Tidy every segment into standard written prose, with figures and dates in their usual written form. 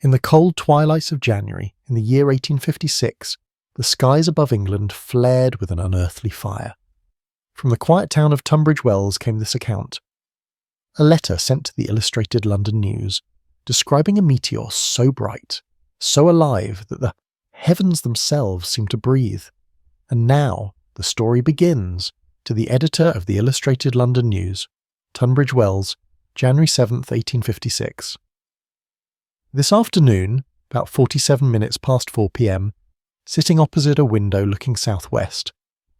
In the cold twilights of January, in the year 1856, the skies above England flared with an unearthly fire. From the quiet town of Tunbridge Wells came this account. A letter sent to the Illustrated London News, describing a meteor so bright, so alive that the heavens themselves seemed to breathe. And now the story begins, to the editor of the Illustrated London News, Tunbridge Wells, January 7th, 1856. This afternoon, about 47 minutes past 4 p.m, sitting opposite a window looking southwest,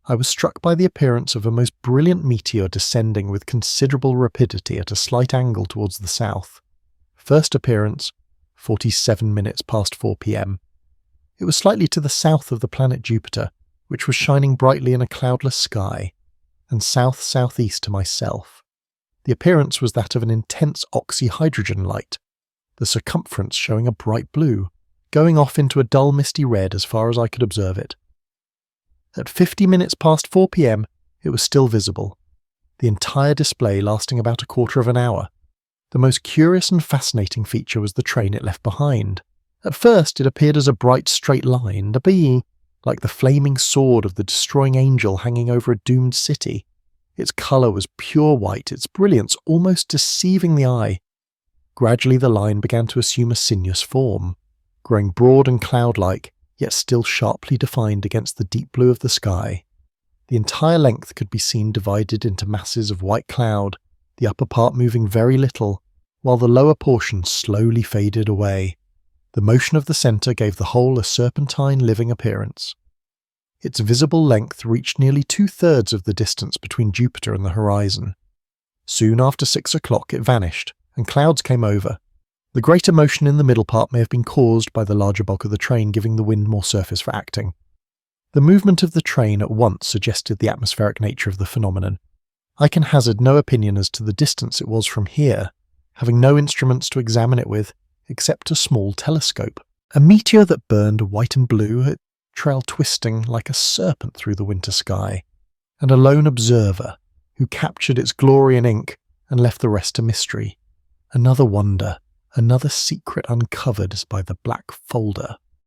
I was struck by the appearance of a most brilliant meteor descending with considerable rapidity at a slight angle towards the south. First appearance, 47 minutes past 4 p.m. It was slightly to the south of the planet Jupiter, which was shining brightly in a cloudless sky, and south-southeast to myself. The appearance was that of an intense oxyhydrogen light, the circumference showing a bright blue, going off into a dull misty red as far as I could observe it. At 50 minutes past 4 p.m, it was still visible, the entire display lasting about a quarter of an hour. The most curious and fascinating feature was the train it left behind. At first it appeared as a bright straight line, like the flaming sword of the destroying angel hanging over a doomed city. Its colour was pure white, its brilliance almost deceiving the eye. Gradually the line began to assume a sinuous form, growing broad and cloud-like, yet still sharply defined against the deep blue of the sky. The entire length could be seen divided into masses of white cloud, the upper part moving very little, while the lower portion slowly faded away. The motion of the centre gave the whole a serpentine living appearance. Its visible length reached nearly 2/3 of the distance between Jupiter and the horizon. Soon after 6 o'clock it vanished, and clouds came over. The greater motion in the middle part may have been caused by the larger bulk of the train giving the wind more surface for acting. The movement of the train at once suggested the atmospheric nature of the phenomenon. I can hazard no opinion as to the distance it was from here, having no instruments to examine it with, except a small telescope. A meteor that burned white and blue, it trailed twisting like a serpent through the winter sky, and a lone observer, who captured its glory in ink and left the rest to mystery. Another wonder, another secret uncovered by the black folder.